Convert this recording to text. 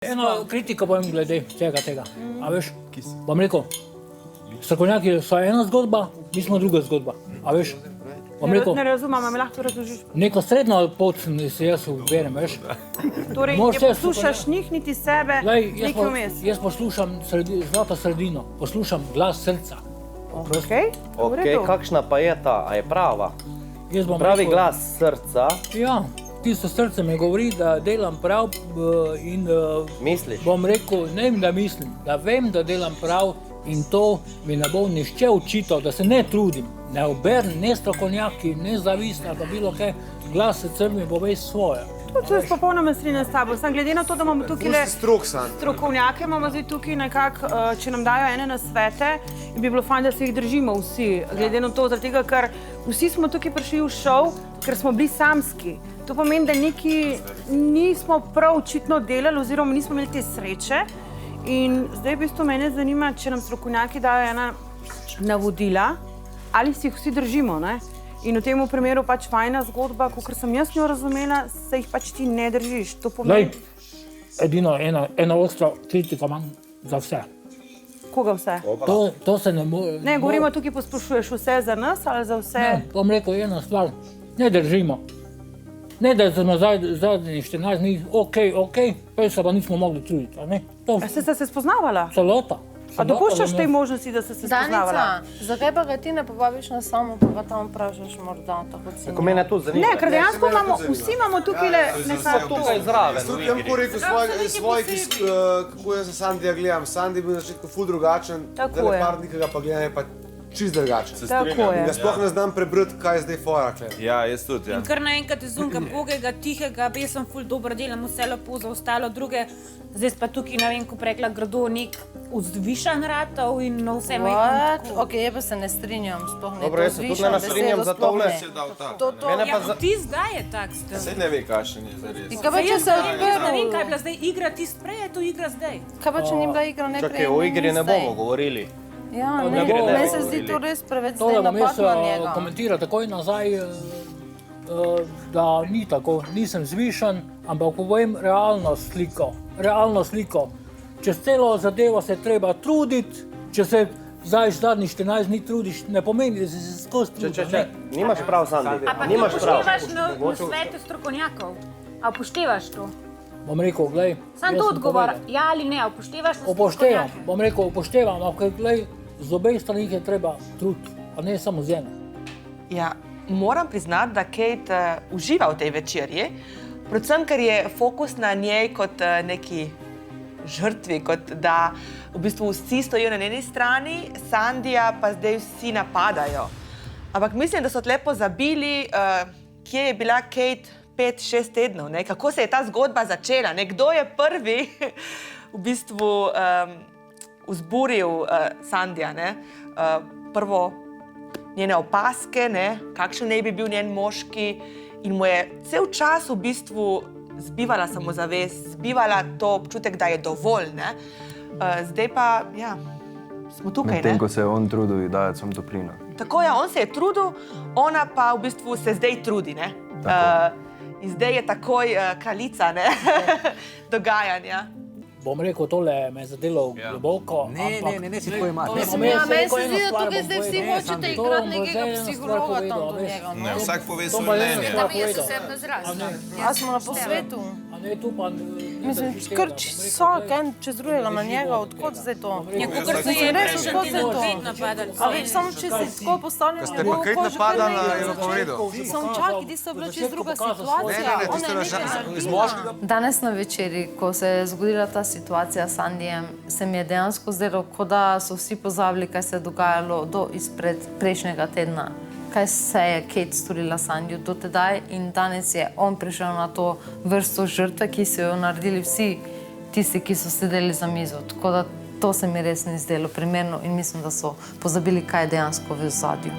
Eno kritiko povem glede tega. A veš, bom rekel, strokovnjaki so ena zgodba, mi smo druga zgodba. A veš, bom rekel, Ne razumem, mi lahko razložiš. neko srednjo pot se jaz uberem, veš. Torej, Moraš ne jaz poslušaš njih, niti sebe, Glej, nekaj vmes. jaz poslušam zlato sredino, poslušam glas srca. Okej, v Ok, redu. kakšna pa je ta, a je prava? Jaz bom Pravi rekel, glas srca, Ja, tisto srce mi govori, da delam prav in misliš? bom rekel, ne vem, da mislim, da vem, da delam prav in to mi ne bo nišče očital, da se ne trudim, ne obernem, ne strokovnjaki, ne zavisni ali pa bilo kaj, glas srca mi bo ves svoje. To se popolnoma strinjam s tabo. Sam glede na to, da imamo tukaj le strokovnjake, imamo zdaj tukaj nekako, če nam dajo ene nasvete, bi bilo fajn, da se jih držimo vsi. Glede na to, zaradi tega, ker vsi smo tukaj prišli v šov, ker smo bili samski. To pomeni, da neki nismo prav očitno delali oziroma nismo imeli te sreče. In zdaj v bistvu mene zanima, če nam strokovnjaki dajo ena navodila, ali si jih vsi držimo, ne? In v tem primeru pač fajna zgodba, kot sem jaz njo razumela, se jih pač ti ne držiš. To pomeni, Edino eno ostro kritiko imam za vse. koga vse? To se ne more. Ne, govorimo tukaj poslušuješ vse za nas ali za vse? Ne, bom rekel eno stvar, ne držimo. Ne, da smo zadnjih 14 dni, okej, prej se pa nismo mogli truditi, a ne? To A ste se spoznavala? celota. A dopuščaš tej možnosti, da ste se spoznavala? Danica, zakaj pa ga ti ne povabiš na samo, pa ga tam vprašaš morda, tako si Ko mene tu zanima. Ne, ker dejansko imamo, vsi imamo tukaj le nekako Tukaj zraven. Tudi jaz lahko rekel kako jaz za Sandija gledam. Sandi je bil na začetku ful drugačen, Tako zdaj je. par dni, ki ga pa gledam, je pa čist drugačen. Tako je. Jaz sploh ne znam prebrati, kaj je zdaj fora. Ja, jaz tudi, ja. Kar naenkrat izunka bogega, tihega, jaz sem ful dobro delam, vse lepo za ostalo druge. Zdaj pa tukaj, ne vem, ko prekla grdo nek vzvišan ratov in vse What? Ok, jaz pa se ne strinjam, sploh ne. Dobro, jaz se tudi ne strinjam za tole. Mene pa za... Ti zdaj je tak stel. Saj ne ve, kakšen je zares. In kaj pa če se Ne vem, kaj je odprl? bila zdaj igra, ti prej je to igra zdaj. Kaj pa če ni bila igra ne prej? Čakaj, o igri ne bomo govorili. Ja, O ne, igri ne meni bomo se zdi to govorili. res preveč To, zdaj da bom jaz napad na njega. komentiral takoj nazaj, da ni tako, nisem zvišen, ampak povem realno sliko. Čez celo zadevo se treba truditi, če se zdaj zadnjih 14 dni trudiš, ne pomeni, da si se skozi trudil. Nimaš prav, Sandi, A pa ti nimaš prav. upoštevaš na svete strokovnjakov? A upoštevaš to? Bom rekel, glej, Sam jaz to sem odgovor, povedal. ja ali ne, upoštevaš na Upoštevam, strokovnjake? bom rekel, upoštevam, ampak glej, z obeh strani je treba truditi, a ne samo z ene. Ja, moram priznati, da Kate uživa v tej večerji, predvsem ker je fokus na njej kot neki žrtvi, kot da v bistvu vsi stojijo na njeni strani, Sandija pa zdaj vsi napadajo. Ampak mislim, da so tle pozabili, kje je bila Kate 5-6 tednov, ne? Kako se je ta zgodba začela, ne? Kdo je prvi v bistvu vzburil Sandija, ne? Prvo njene opaske, ne? Kakšen naj bi bil njen moški in mu je cel čas v bistvu zbivala samozavest, zbivala to občutek, da je dovolj, ne? Zdaj pa, ja, smo tukaj, ne? Medtem, ko se je on trudil dajati samo toplino. Tako je, on se je trudil, ona pa v bistvu se zdaj trudi, ne? In zdaj je takoj kraljica, ne? Dogajanja. Bom rekel, tole me je zadelo globoko, ampak... Ne, si tvoj mat. Mislim, ja, meni se zdi, da tukaj zdaj vsi hočete igrati nekega psihologa tam do njega. Ne, vsak pove To svoje pa jaz mnenje. sem povedal. osebno izrazila. A A smo na posvetu. A ne, tu pa... Mislim, kar vsak en čez drugega na njega, odkot zdaj to? Ja, kakor se Mislim, je res, prejšnji odkot zdaj teden to? spet napadali. A veš, samo če si tako postavljam Ste pa Kate napadala, je pa v redu. Samo čakaj, ti so bila čez druga Ne, situacija. ne, Ona tiste je na nekaj z naredila. moškega. Danes na večeri, ko se je zgodila ta situacija s Sandijem, se mi je dejansko zdelo, kot da so vsi pozabili, kaj se je dogajalo do izpred prejšnjega tedna. Kaj se je Kate storila Sandiju do tedaj in danes je on prišel na to vrsto žrtve, ki so jo naredili vsi tisti, ki so sedeli za mizo. Tako da to se mi res ni zdelo primerno in mislim, da so pozabili, kaj je dejansko v ozadju.